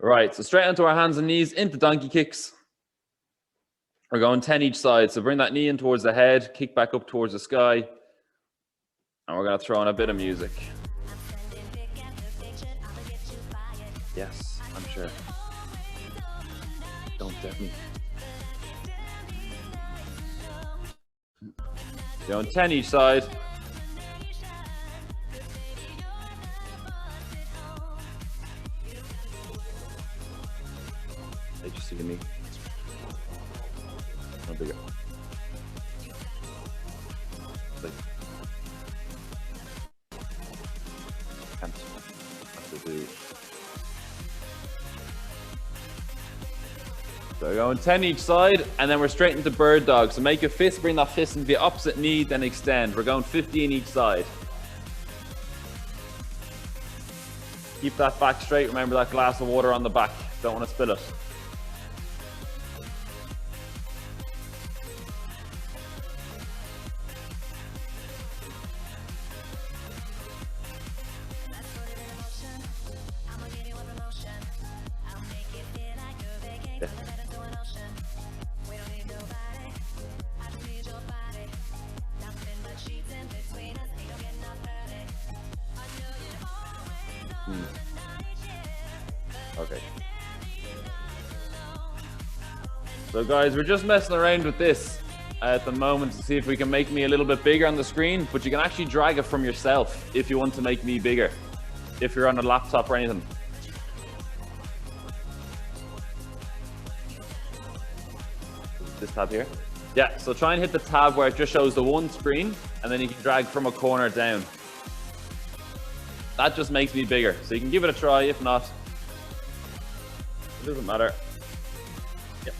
Right, so straight onto our hands and knees, into donkey kicks. We're going 10 each side. So bring that knee in towards the head, kick back up towards the sky. And we're going to throw in a bit of music. Yes, I'm sure. Don't get me. Going 10 each side. They just see me. No bigger. Like, can't have to do. So we're going 10 each side, and then we're straight into bird dog. So make a fist, bring that fist into the opposite knee, then extend. We're going 15 each side. Keep that back straight. Remember that glass of water on the back. Don't want to spill it. Okay. So guys, we're just messing around with this at the moment to see if we can make me a little bit bigger on the screen, but you can actually drag it from yourself if you want to make me bigger, if you're on a laptop or anything. This tab here. Yeah, so try and hit the tab where it just shows the one screen, and then you can drag from a corner down. That just makes me bigger. So you can give it a try, if not, it doesn't matter. Yeah.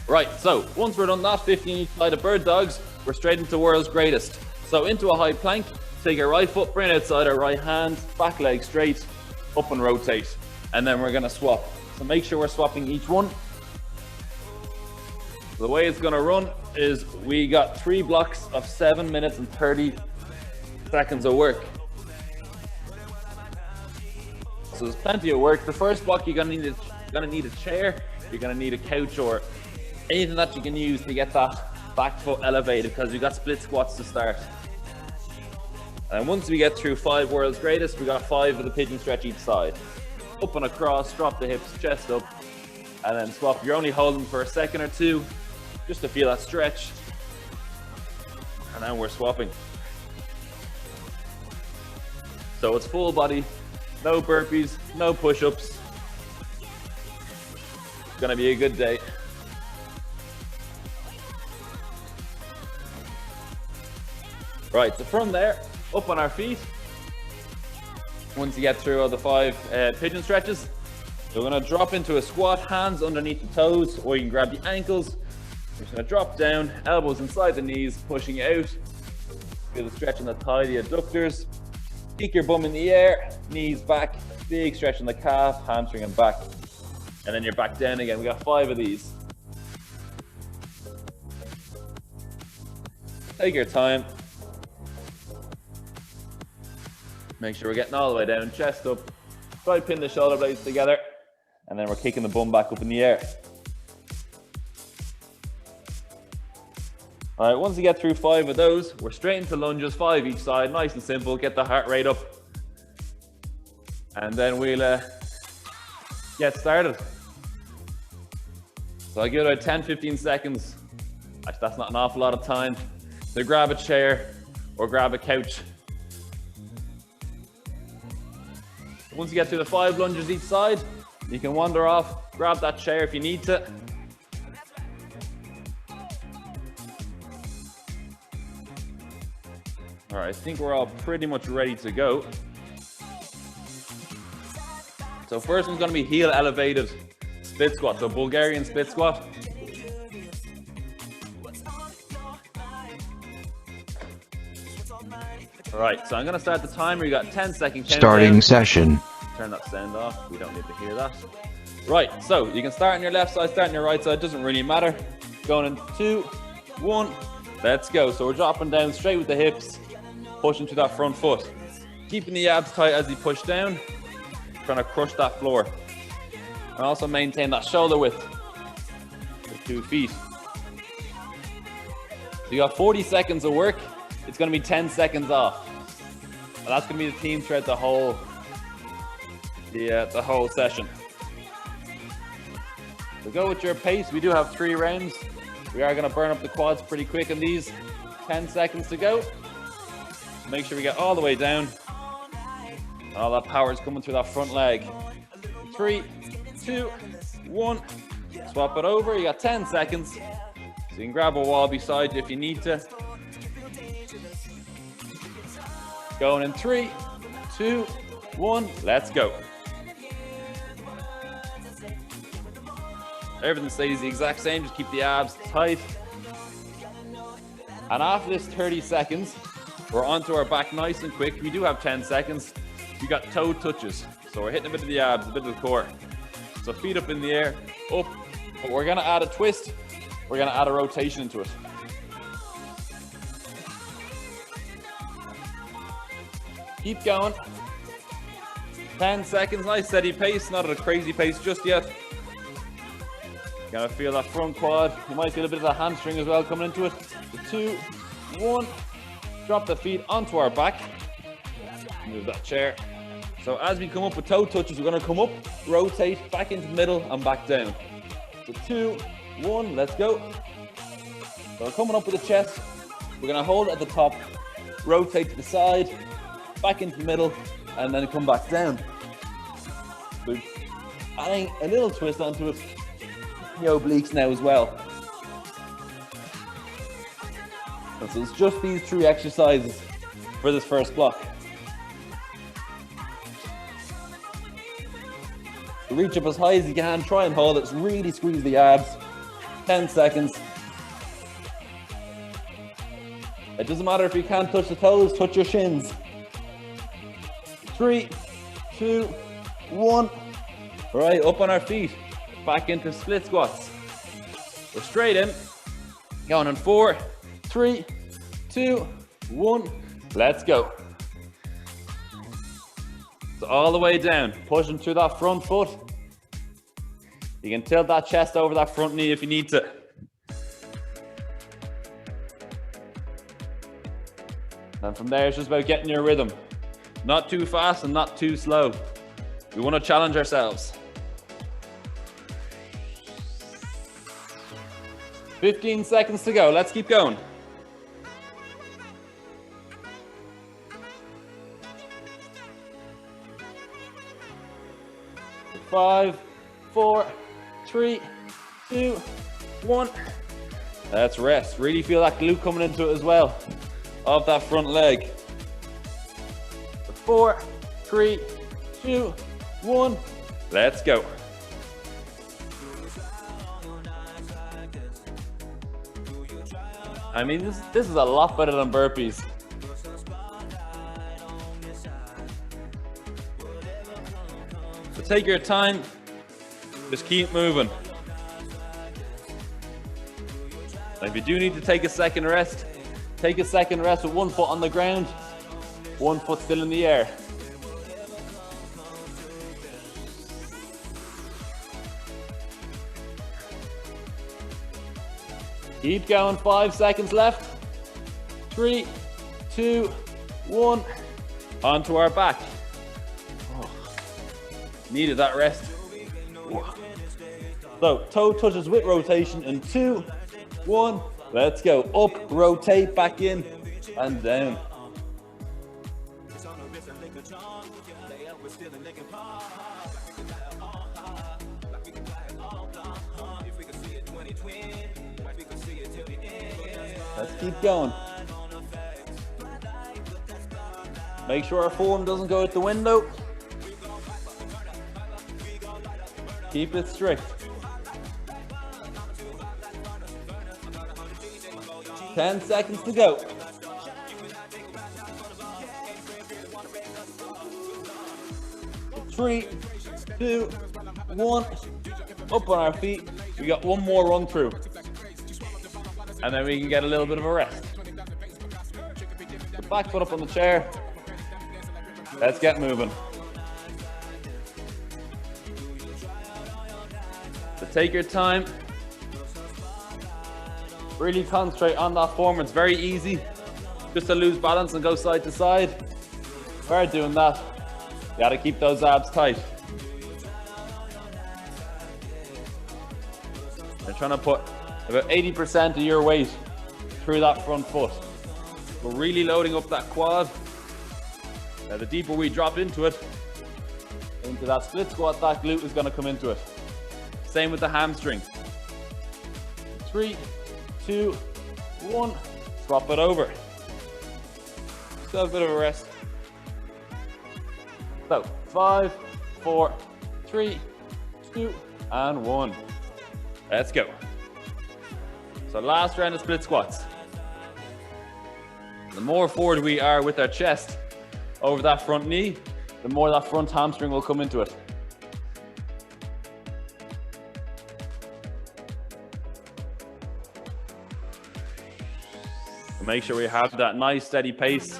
Right, so once we're done that, 15 each side of bird dogs, we're straight into world's greatest. So into a high plank, take your right foot, bring it outside our right hand, back leg straight, up and rotate. And then we're gonna swap. So make sure we're swapping each one. The way it's gonna run is we got 3 blocks of 7 minutes and 30 seconds of work. So there's plenty of work. The first block you're gonna need a chair, you're gonna need a couch or anything that you can use to get that back foot elevated, because we've got split squats to start. And once we get through 5 world's greatest, we got 5 of the pigeon stretch each side. Up and across, drop the hips, chest up, and then swap. You're only holding for a second or two, just to feel that stretch. And then we're swapping. So it's full body, no burpees, no push-ups. It's gonna be a good day. Right, so from there, up on our feet. Once you get through all the 5 pigeon stretches, we're gonna drop into a squat, hands underneath the toes, or you can grab the ankles. We're just gonna drop down, elbows inside the knees, pushing out. Feel the stretch in the thigh, the adductors. Peek your bum in the air, knees back, big stretch in the calf, hamstring and back. And then you're back down again. We got 5 of these. Take your time. Make sure we're getting all the way down, chest up. Try to pin the shoulder blades together, and then we're kicking the bum back up in the air. All right, once you get through 5 of those, we're straight into lunges, 5 each side, nice and simple. Get the heart rate up, and then we'll get started. So I give it about 10-15 seconds. Actually, that's not an awful lot of time. So grab a chair or grab a couch. Once you get through the 5 lunges each side, you can wander off, grab that chair if you need to. All right, I think we're all pretty much ready to go. So first one's gonna be heel elevated split squat, so Bulgarian split squat. All right, so I'm gonna start the timer. You got 10-second countdown. Starting session. Turn that sound off. We don't need to hear that. Right, so you can start on your left side, start on your right side. Doesn't really matter. Going in 2, 1. Let's go. So we're dropping down straight with the hips, pushing to that front foot. Keeping the abs tight as you push down, trying to crush that floor. And also maintain that shoulder width with 2 feet. So you got 40 seconds of work. It's going to be 10 seconds off. And that's going to be the theme throughout the whole session. So go with your pace. We do have 3 rounds. We are going to burn up the quads pretty quick in these. 10 seconds to go. Make sure we get all the way down. And all that power is coming through that front leg. 3, 2, 1. Swap it over. You got 10 seconds. So you can grab a wall beside you if you need to. Going in 3, 2, 1. Let's go. Everything stays the exact same. Just keep the abs tight. And after this 30 seconds, we're onto our back nice and quick. We do have 10 seconds. We got toe touches. So we're hitting a bit of the abs, a bit of the core. So feet up in the air, up. But we're gonna add a twist. We're gonna add a rotation into it. Keep going. 10 seconds, nice steady pace, not at a crazy pace just yet. Gonna feel that front quad. You might feel a bit of the hamstring as well coming into it. 2, 1. Drop the feet onto our back. Move that chair. So as we come up with toe touches, we're gonna come up, rotate, back into the middle and back down. So 2, 1, let's go. So we're coming up with the chest. We're gonna hold it at the top, rotate to the side, back into the middle, and then come back down. We're adding a little twist onto it. The obliques now as well. And so it's just these 3 exercises for this first block. So reach up as high as you can, try and hold it, really squeeze the abs. 10 seconds. It doesn't matter if you can't touch the toes, touch your shins. 3, 2, 1. All right, up on our feet. Back into split squats. We're straight in. Going in 4, 3, 2, 1. Let's go. So all the way down, pushing through that front foot. You can tilt that chest over that front knee if you need to. And from there, it's just about getting your rhythm. Not too fast and not too slow. We want to challenge ourselves. 15 seconds to go. Let's keep going. 5, 4, 3, 2, 1. Let's rest. Really feel that glute coming into it as well. Of that front leg. 4, 3, 2, 1. Let's go. I mean, this is a lot better than burpees. So take your time, just keep moving. And if you do need to take a second rest, take a second rest with 1 foot on the ground, 1 foot still in the air. Keep going, 5 seconds left. 3, 2, 1. Onto our back. Oh, needed that rest. So, toe touches with rotation in 2, 1. Let's go. Up, rotate, back in, and down. Let's keep going. Make sure our form doesn't go out the window. Keep it strict. 10 seconds to go. 3, 2, 1. Up on our feet. We got 1 more run through. And then we can get a little bit of a rest. The back foot up on the chair. Let's get moving. So take your time. Really concentrate on that form. It's very easy just to lose balance and go side to side. Start doing that. You gotta keep those abs tight. You're trying to put about 80% of your weight through that front foot. We're really loading up that quad. Now the deeper we drop into it, into that split squat, that glute is gonna come into it. Same with the hamstring. 3, 2, 1, swap it over. Still a bit of a rest. So 5, 4, 3, 2, and 1. Let's go. So last round of split squats. The more forward we are with our chest over that front knee, the more that front hamstring will come into it. So make sure we have that nice steady pace.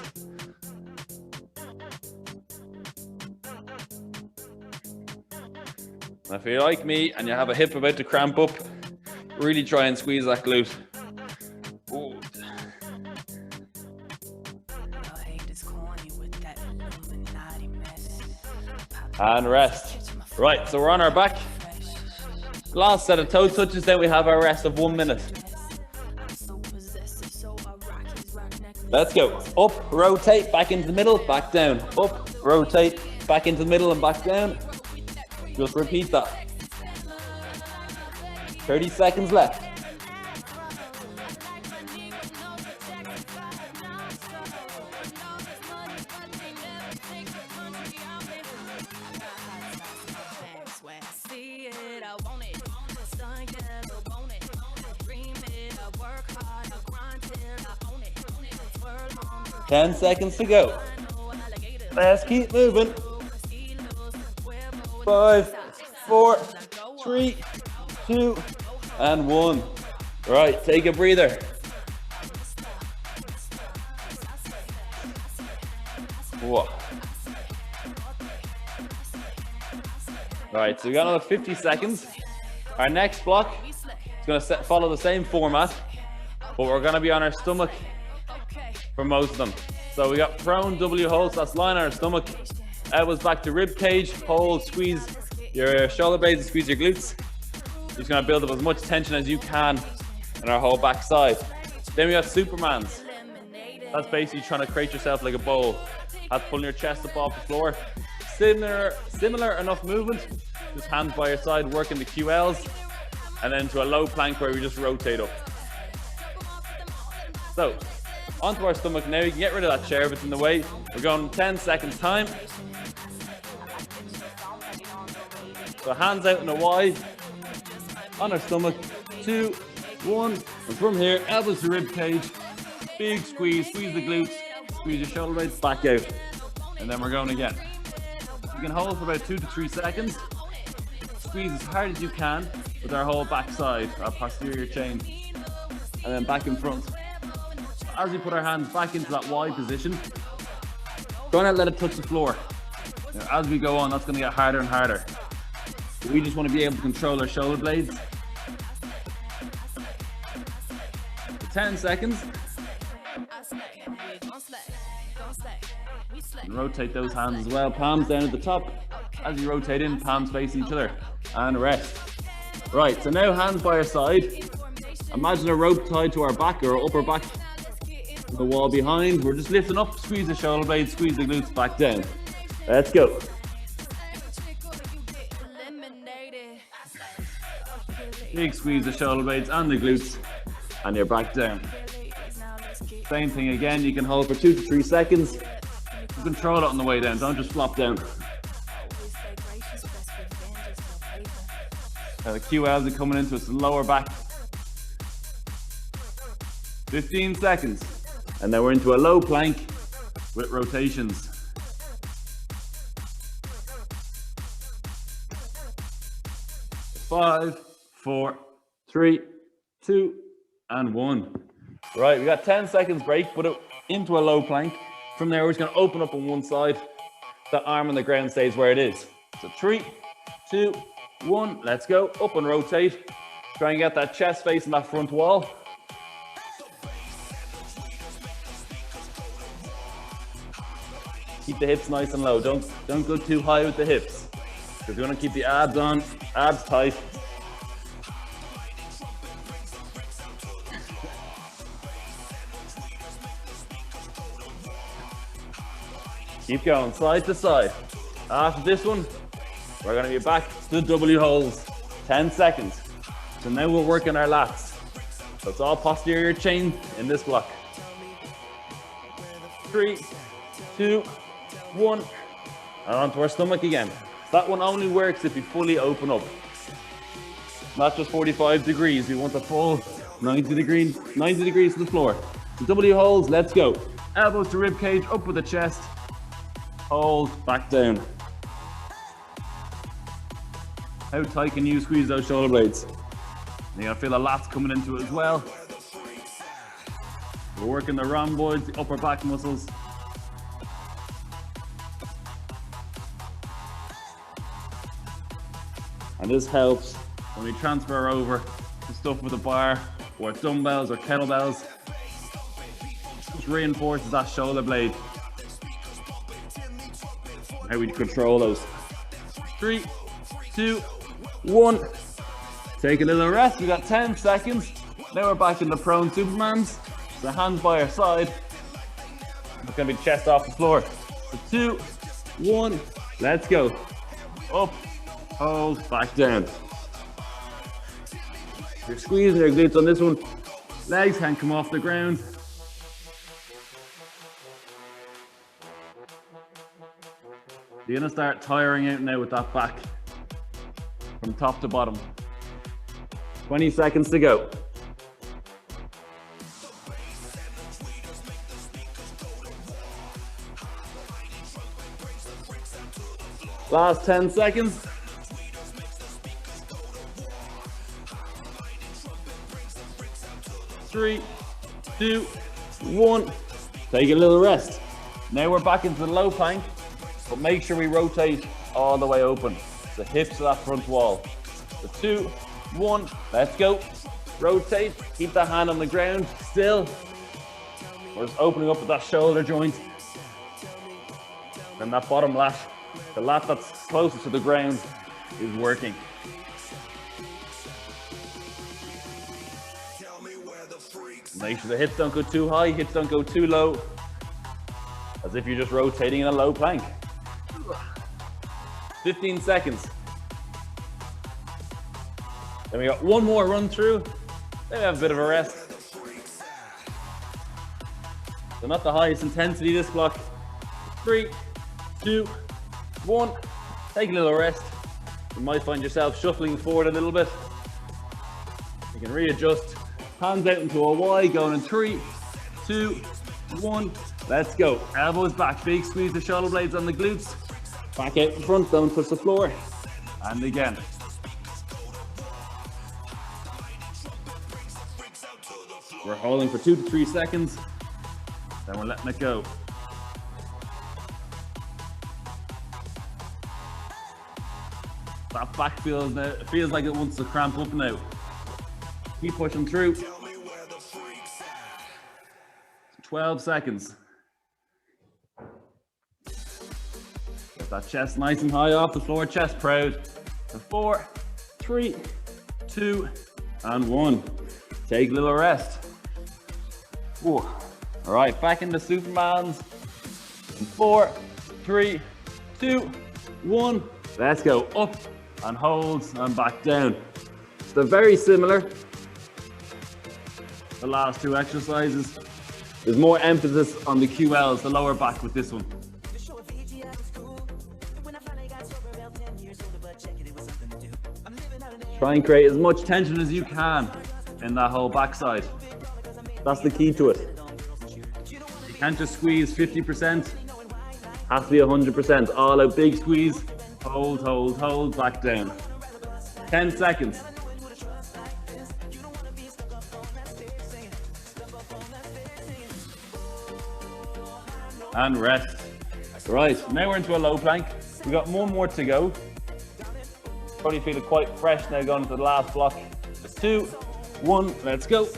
And if you're like me and you have a hip about to cramp up, really try and squeeze that glute. Ooh. And rest. Right, so we're on our back. Last set of toe touches, then we have our rest of 1 minute. Let's go. Up, rotate, back into the middle, back down. Up, rotate, back into the middle and back down. Just repeat that. 30 seconds left. Ten seconds to go. Let's keep moving. 5, 4, 3, 2, and 1. Right, take a breather. Whoa. Right, so we got another 50 seconds. Our next block is going to follow the same format, but we're going to be on our stomach for most of them. So we got prone W holds, that's lying on our stomach. Elbows back to rib cage, hold, squeeze your shoulder blades and squeeze your glutes. You're just gonna build up as much tension as you can in our whole back side. Then we got Supermans. That's basically trying to create yourself like a bowl. That's pulling your chest up off the floor. Similar enough movement, just hands by your side, working the QLs, and then to a low plank where we just rotate up. So, onto our stomach now. You can get rid of that chair if it's in the way. We're going 10 seconds time. So hands out in a Y, on our stomach, 2, 1, and from here, elbows to rib cage, big squeeze, squeeze the glutes, squeeze your shoulder blades back out, and then we're going again. You can hold for about 2 to 3 seconds, squeeze as hard as you can with our whole back side, our posterior chain, and then back in front. As we put our hands back into that Y position, don't let it touch the floor. Now, as we go on, that's going to get harder and harder. We just want to be able to control our shoulder blades. 10 seconds. And rotate those hands as well. Palms down at the top. As you rotate in, palms facing each other. And rest. Right, so now hands by our side. Imagine a rope tied to our back or our upper back. The wall behind. We're just lifting up, squeeze the shoulder blades, squeeze the glutes back down. Let's go. Big squeeze the shoulder blades and the glutes, and you're back down. Same thing again, you can hold for 2 to 3 seconds. You control it on the way down, don't just flop down. Now the QLs are coming into its lower back. 15 seconds. And then we're into a low plank with rotations. 5, 4, 3, 2, and 1. Right, we got 10 seconds break, put it into a low plank. From there, we're just gonna open up on one side. The arm on the ground stays where it is. So 3, 2, 1, let's go. Up and rotate. Try and get that chest facing that front wall. Keep the hips nice and low. Don't go too high with the hips, because you want to keep the abs on, abs tight. Keep going, side to side. After this one, we're going to be back to the W holds. 10 seconds. So now we're working our lats. So it's all posterior chain in this block. 3, 2, 1. And onto our stomach again. That one only works if you fully open up. Not just 45 degrees. We want the full 90 degrees to the floor. So W holds, let's go. Elbows to rib cage, up with the chest. Hold, back down. How tight can you squeeze those shoulder blades? You're gonna feel the lats coming into it as well. We're working the rhomboids, the upper back muscles. And this helps when we transfer over to stuff with a bar or dumbbells or kettlebells. Just reinforces that shoulder blade. How we control those. 3, 2, 1. Take a little rest. We got 10 seconds. Now we're back in the prone Supermans. The hands by our side. It's gonna be chest off the floor. So 2, 1. Let's go. Up, hold, back down. You're squeezing your glutes on this one. Legs can't come off the ground. You're gonna start tiring out now with that back from top to bottom. 20 seconds to go. Last 10 seconds. 3, 2, 1. Take a little rest. Now we're back into the low plank. But make sure we rotate all the way open. The hips to that front wall. So 2, 1, let's go. Rotate, keep that hand on the ground, still. We're just opening up with that shoulder joint. And that bottom lat, the lat that's closest to the ground is working. Make sure the hips don't go too high, hips don't go too low. As if you're just rotating in a low plank. 15 seconds. Then we got one more run through. Then we have a bit of a rest. So not the highest intensity this block. 3, 2, 1. Take a little rest. You might find yourself shuffling forward a little bit. You can readjust. Hands out into a Y, going in 3, 2, 1. Let's go. Elbows back. Big squeeze the shoulder blades on the glutes. Back out in front, don't touch the floor. And again. We're holding for 2 to 3 seconds. Then we're letting it go. That back feels like it wants to cramp up now. Keep pushing through. 12 seconds. Get that chest nice and high off the floor, chest proud. 4, 3, 2, and 1. Take a little rest. Whoa. All right, back into Supermans. 4, 3, 2, 1. Let's go. Up and holds and back down. So they're very similar. The last two exercises. There's more emphasis on the QLs, the lower back with this one. Try and create as much tension as you can in that whole backside. That's the key to it. You can't just squeeze 50%. Has to be 100%. All out big squeeze. Hold, hold, hold, back down. 10 seconds. And rest. Right, now we're into a low plank. We've got one more to go. Probably feeling quite fresh now going into the last block. 2, 1, let's go.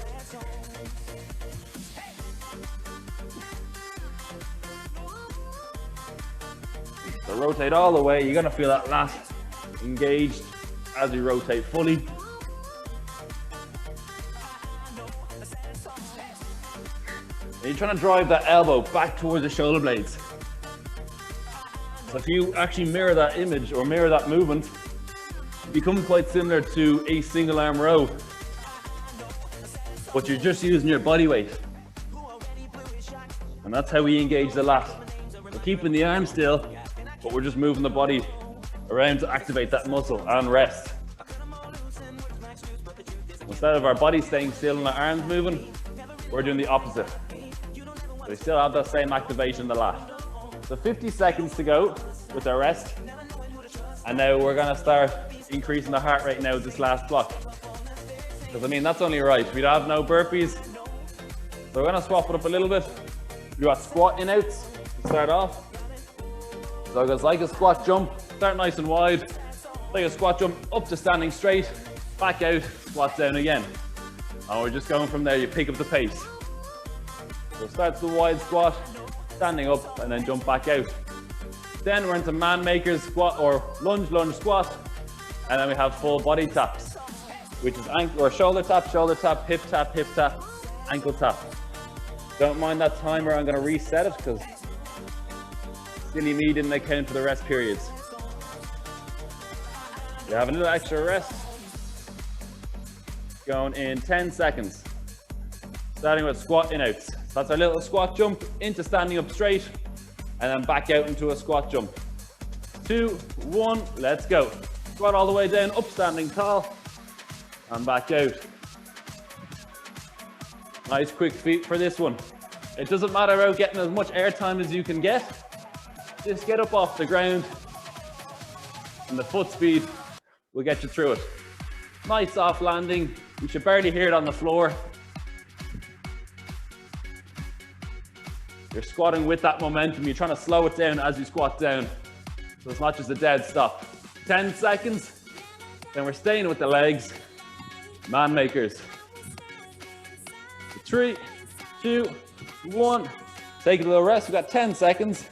So rotate all the way. You're gonna feel that lat engaged as you rotate fully. And you're trying to drive that elbow back towards the shoulder blades. So if you actually mirror that image or mirror that movement, it becomes quite similar to a single arm row, but you're just using your body weight. And that's how we engage the lat. We're keeping the arm still, but we're just moving the body around to activate that muscle and rest. Instead of our body staying still and our arms moving, we're doing the opposite. So we still have that same activation in the lat. So 50 seconds to go with our rest. And now we're gonna start increasing the heart rate now with this last block. Because I mean, that's only right. We'd have no burpees. So we're gonna swap it up a little bit. We got squat in outs to start off. So it goes like a squat jump, start nice and wide. Like a squat jump up to standing straight, back out, squat down again. And we're just going from there, you pick up the pace. So start the wide squat, standing up, and then jump back out. Then we're into man makers squat or lunge squat, and then we have full body taps, which is ankle or shoulder tap, hip tap, ankle tap. Don't mind that timer, I'm gonna reset it because silly me didn't account for the rest periods. You have a little extra rest. Going in 10 seconds. Starting with squat in outs. So that's our little squat jump into standing up straight and then back out into a squat jump. 2, 1, let's go. Squat all the way down, up standing tall and back out. Nice quick feet for this one. It doesn't matter about getting as much air time as you can get. Just get up off the ground and the foot speed will get you through it. Nice soft landing. You should barely hear it on the floor. You're squatting with that momentum. You're trying to slow it down as you squat down. So it's not just a dead stop. 10 seconds. Then we're staying with the legs. Man makers. 3, 2, 1. Take a little rest. We've got 10 seconds.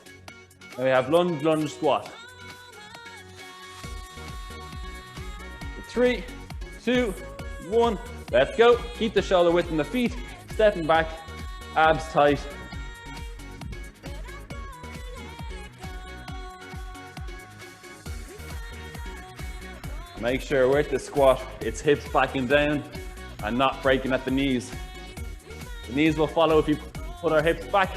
And we have lunge squat. 3, 2, 1. Let's go. Keep the shoulder width in the feet. Stepping back. Abs tight. Make sure with the squat, it's hips back and down and not breaking at the knees. The knees will follow if you put our hips back.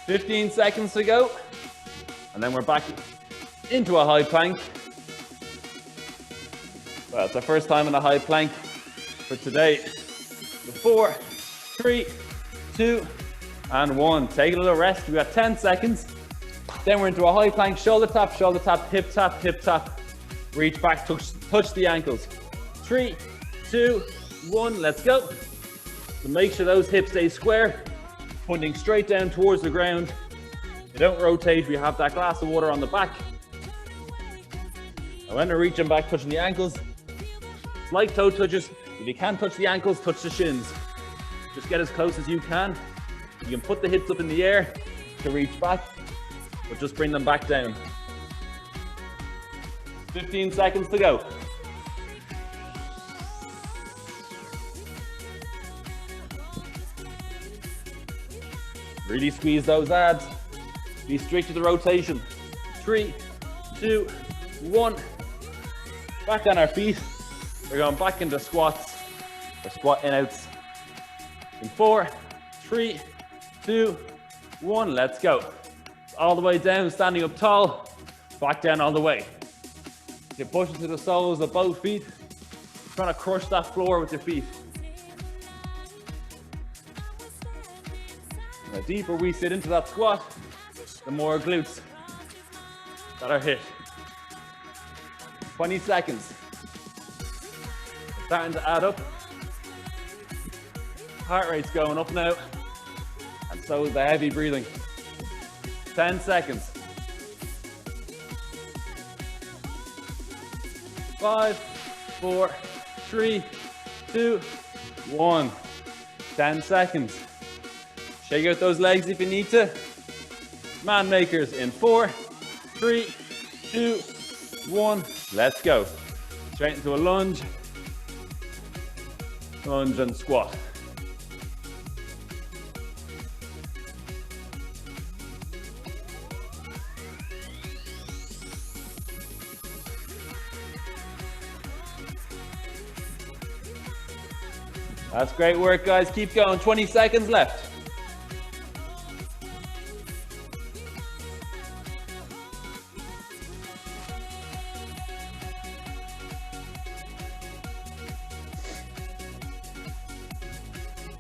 "15 seconds to go. And then we're back into a high plank. Well, it's our first time in a high plank for today. 4, 3, 2, and 1. Take a little rest. We got 10 seconds. Then we're into a high plank, shoulder tap, hip tap. Reach back, touch the ankles. 3, 2, 1, let's go. So make sure those hips stay square, pointing straight down towards the ground. You don't rotate, we have that glass of water on the back. And when we're reaching back, touching the ankles, slight toe touches. If you can't touch the ankles, touch the shins. Just get as close as you can. You can put the hips up in the air to reach back, but just bring them back down. 15 seconds to go. Really squeeze those abs. Be strict to the rotation. 3, 2, 1. Back on our feet. We're going back into squats. Or squat in outs. In 4, 3, 2, 1, let's go. All the way down, standing up tall, back down all the way. You push into the soles of both feet, trying to crush that floor with your feet. The deeper we sit into that squat, the more glutes that are hit. 20 seconds. Starting to add up. Heart rate's going up now. And so is the heavy breathing. 10 seconds. 5, 4, 3, 2, 1. 10 seconds. Shake out those legs if you need to. Man makers in 4, 3, 2, 1. Let's go. Straight into a lunge. Lunge and squat. That's great work, guys. Keep going. 20 seconds left.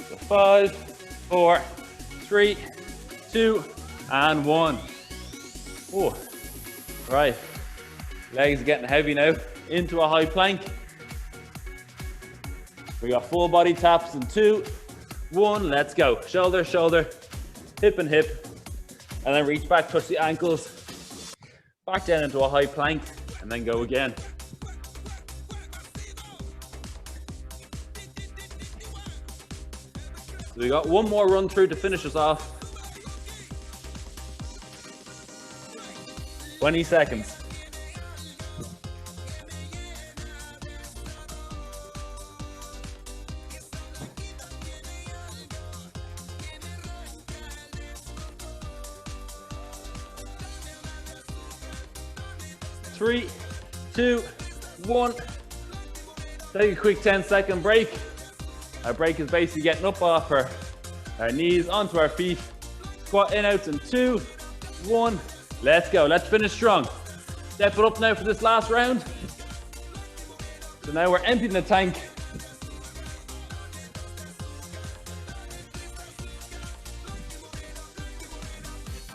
So 5, 4, 3, 2, and 1. Oh, right. Legs are getting heavy now. Into a high plank. We got full body taps in 2, 1, let's go. Shoulder, shoulder, hip and hip. And then reach back, touch the ankles. Back down into a high plank, and then go again. So we got one more run through to finish us off. 20 seconds. Three, 2, 1. Take a quick 10-second break. Our break is basically getting up off our knees onto our feet. Squat in, outs in 2, 1. Let's go. Let's finish strong. Step it up now for this last round. So now we're emptying the tank.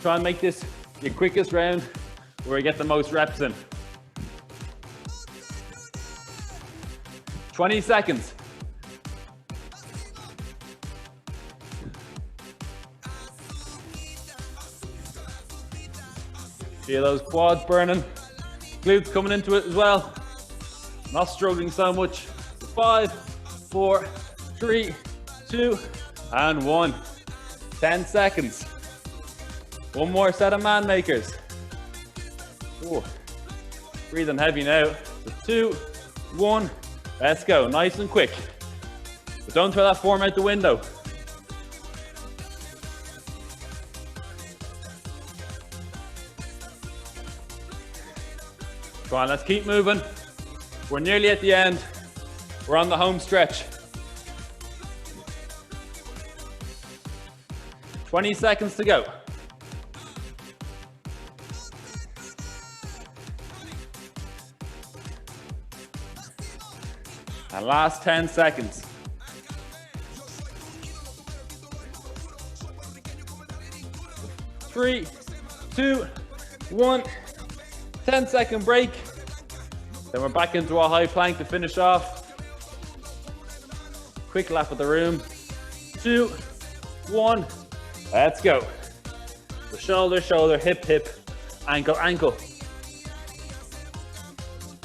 Try and make this your quickest round where we get the most reps in. 20 seconds. Feel those quads burning. Glutes coming into it as well. Not struggling so much. 5, 4, 3, 2, and 1. 10 seconds. One more set of man makers. Ooh. Breathing heavy now. 2, 1. Let's go, nice and quick. But don't throw that form out the window. Come on, let's keep moving. We're nearly at the end. We're on the home stretch. 20 seconds to go. And last 10 seconds. Three, 2, 1. 10-second break. Then we're back into a high plank to finish off. Quick lap of the room. 2, 1. Let's go. So shoulder, shoulder, hip, hip, ankle, ankle.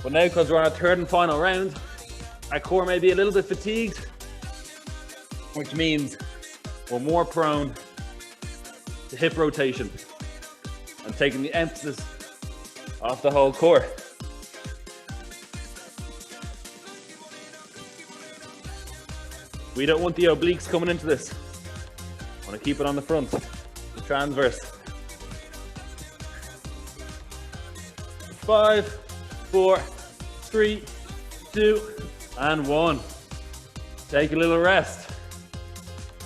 But now, because we're on our third and final round, our core may be a little bit fatigued, which means we're more prone to hip rotation and taking the emphasis off the whole core. We don't want the obliques coming into this. I want to keep it on the front, the transverse. 5, 4, 3, 2, and 1. Take a little rest.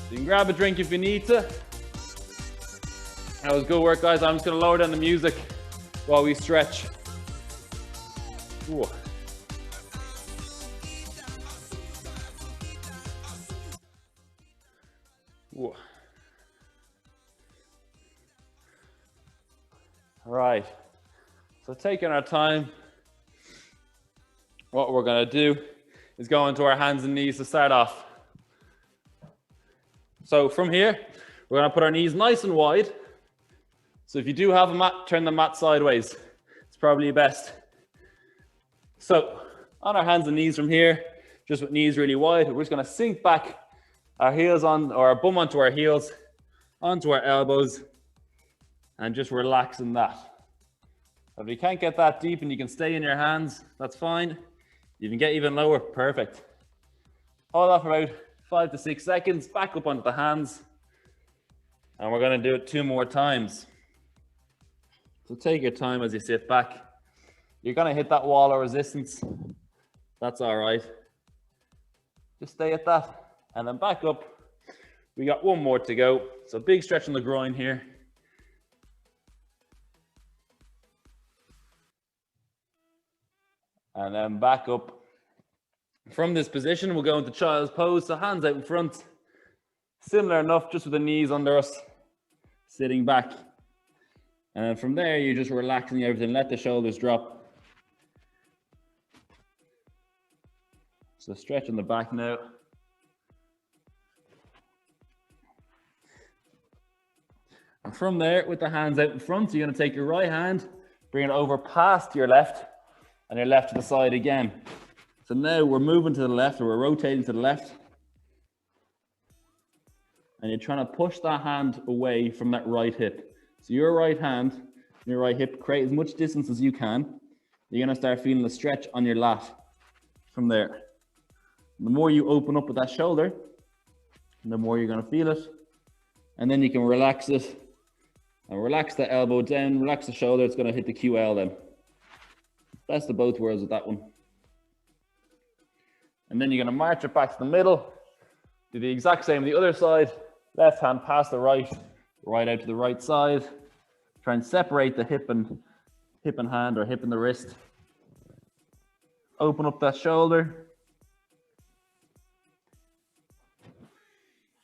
You can grab a drink if you need to. That was good work, guys. I'm just going to lower down the music while we stretch. Ooh. Ooh. All right. So taking our time, what we're going to do is go into our hands and knees to start off. So from here, we're going to put our knees nice and wide. So if you do have a mat, turn the mat sideways. It's probably best. So on our hands and knees from here, just with knees really wide, we're just going to sink back our heels on, or our bum onto our heels, onto our elbows, and just relax in that. If you can't get that deep and you can stay in your hands, that's fine. You can get even lower, perfect. Hold off for about 5 to 6 seconds, back up onto the hands, and we're going to do it 2 more times. So take your time as you sit back. You're going to hit that wall of resistance. That's all right. Just stay at that, and then back up. We got 1 more to go. So big stretch on the groin here. And then back up. From this position, we'll go into child's pose. So hands out in front. Similar enough, just with the knees under us, sitting back. And then from there, you're just relaxing everything. Let the shoulders drop. So stretch on the back now. And from there, with the hands out in front, you're going to take your right hand, bring it over past your left, and your left to the side again. So now we're moving to the left, or we're rotating to the left. And you're trying to push that hand away from that right hip. So your right hand and your right hip, create as much distance as you can. You're going to start feeling the stretch on your lat from there. The more you open up with that shoulder, the more you're going to feel it. And then you can relax it. And relax the elbow down, relax the shoulder. It's going to hit the QL then. Best of both worlds with that one. And then you're going to march it back to the middle. Do the exact same on the other side. Left hand past the right, right out to the right side. Try and separate the hip and hand, or hip and the wrist. Open up that shoulder.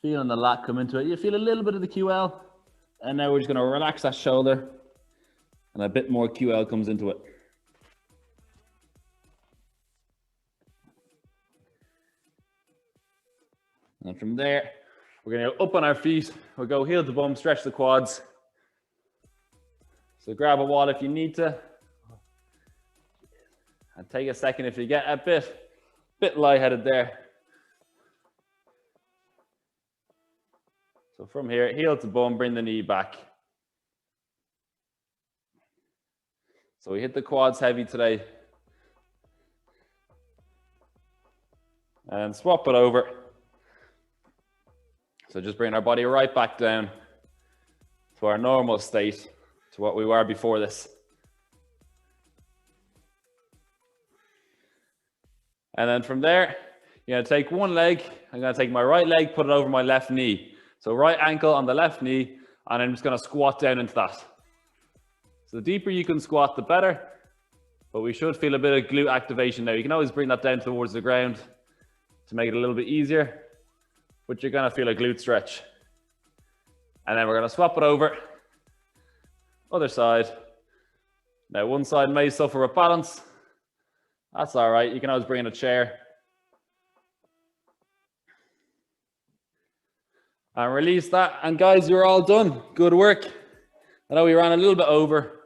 Feeling the lat come into it. You feel a little bit of the QL. And now we're just going to relax that shoulder. And a bit more QL comes into it. And from there, we're going to go up on our feet. We'll go heel to bum, stretch the quads. So grab a wall if you need to. And take a second if you get a bit lightheaded there. So from here, heel to bum, bring the knee back. So we hit the quads heavy today. And swap it over. So just bring our body right back down to our normal state, to what we were before this. And then from there, you're going to take one leg. I'm going to take my right leg, put it over my left knee. So right ankle on the left knee, and I'm just going to squat down into that. So the deeper you can squat, the better. But we should feel a bit of glute activation now. You can always bring that down towards the ground to make it a little bit easier. But you're going to feel a glute stretch. And then we're going to swap it over. Other side. Now one side may suffer with balance. That's all right. You can always bring in a chair. And release that. And guys, you're all done. Good work. I know we ran a little bit over.